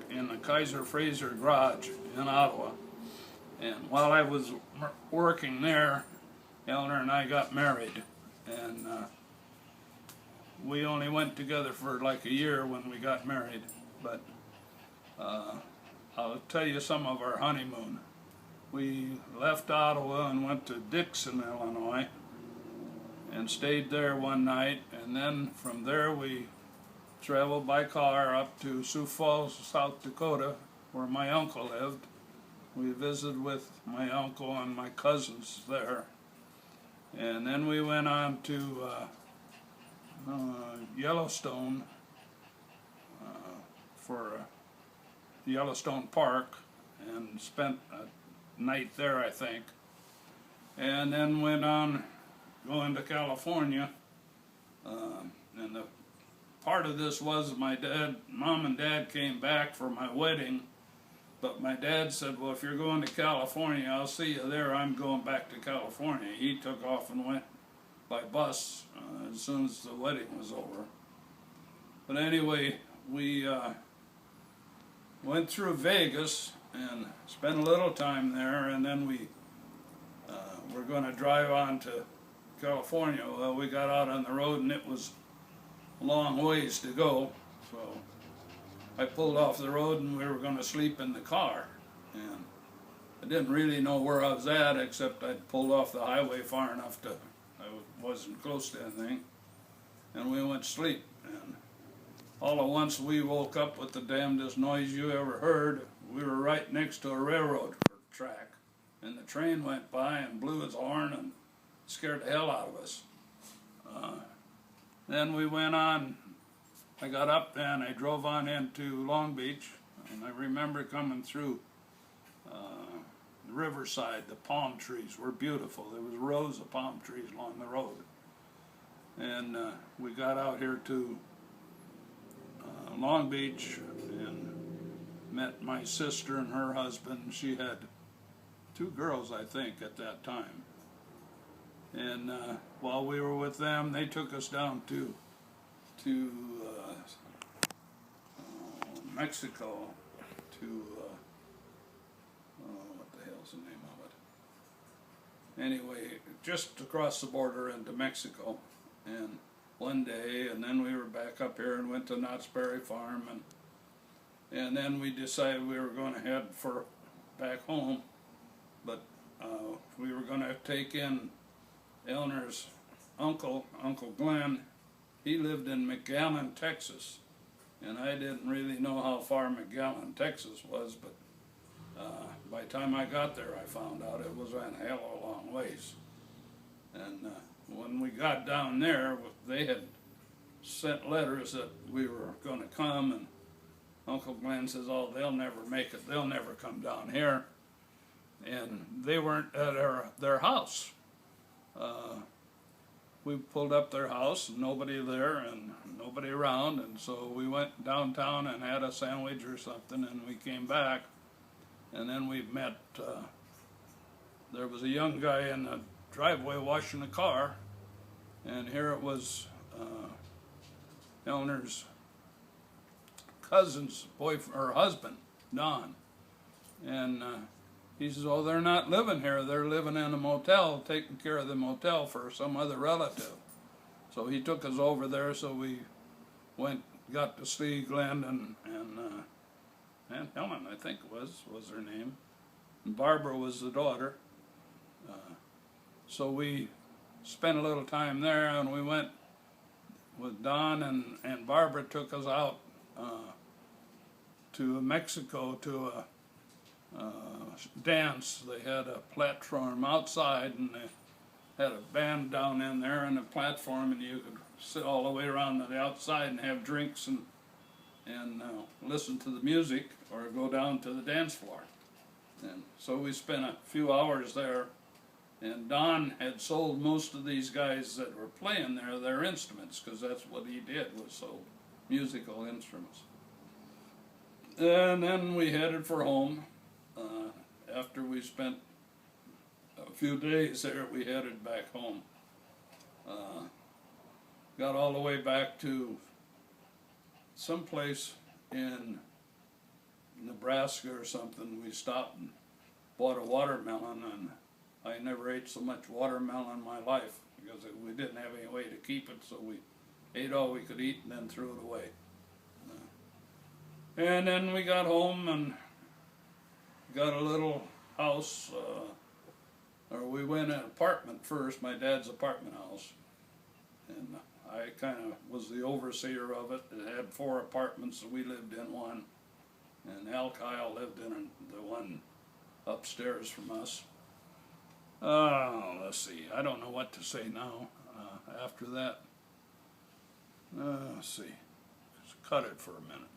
in the Kaiser Fraser Garage in Ottawa. And while I was working there, Eleanor and I got married, and we only went together for like a year when we got married. But I'll tell you some of our honeymoon. We left Ottawa and went to Dixon, Illinois, and stayed there one night, and then from there we traveled by car up to Sioux Falls, South Dakota, where my uncle lived. We visited with my uncle and my cousins there, and then we went on to Yellowstone for Yellowstone Park and spent a night there, I think, and then went on going to California. And the part of this was Mom and Dad came back for my wedding, but my dad said, well, if you're going to California, I'll see you there. I'm going back to California. He took off and went by bus as soon as the wedding was over. But anyway, we went through Vegas and spent a little time there, and then we were going to drive on to California. Well, we got out on the road and it was a long ways to go, so I pulled off the road and we were going to sleep in the car, and I didn't really know where I was at, except I'd pulled off the highway far enough to, I wasn't close to anything, and we went to sleep, and all at once we woke up with the damnedest noise you ever heard. We were right next to a railroad track, and the train went by and blew its horn and scared the hell out of us. Then we went on, I got up and I drove on into Long Beach, and I remember coming through the riverside. The palm trees were beautiful. There was rows of palm trees along the road. And we got out here to Long Beach and met my sister and her husband. She had 2 girls, I think, at that time. And while we were with them, they took us down to Mexico, to what the hell's the name of it? Anyway, just across the border into Mexico, and one day, and then we were back up here and went to Knott's Berry Farm, and then we decided we were going to head for back home, but we were going to take in Eleanor's uncle, Uncle Glenn. He lived in McAllen, Texas, and I didn't really know how far McAllen, Texas was, but by the time I got there I found out it was a hell of a long ways. And when we got down there, they had sent letters that we were going to come, and Uncle Glenn says, oh, they'll never make it, they'll never come down here. And they weren't at their house. We pulled up their house, and nobody there and nobody around, and so we went downtown and had a sandwich or something, and we came back, and then we met, there was a young guy in the driveway washing the car, and here it was Eleanor's cousin's boyfriend, or husband, Don, and he says, oh, they're not living here, they're living in a motel, taking care of the motel for some other relative. So he took us over there, so we got to see Glenn and Helen, I think was her name. And Barbara was the daughter. So we spent a little time there, and we went with Don, and Barbara took us out to Mexico to a dance. They had a platform outside, and they had a band down in there and a platform, and you could sit all the way around to the outside and have drinks and listen to the music or go down to the dance floor. And so we spent a few hours there, and Don had sold most of these guys that were playing there their instruments, because that's what he did, was sold musical instruments. And then we headed for home. After we spent a few days there, we headed back home. Got all the way back to someplace in Nebraska or something, we stopped and bought a watermelon, and I never ate so much watermelon in my life because we didn't have any way to keep it, so we ate all we could eat and then threw it away. And then we got home and got a little house, or we went in an apartment first, my dad's apartment house, and I kind of was the overseer of it. It had 4 apartments, so we lived in one, and Al Kyle lived in the one upstairs from us. Let's see, I don't know what to say now after that. Let's see, just cut it for a minute.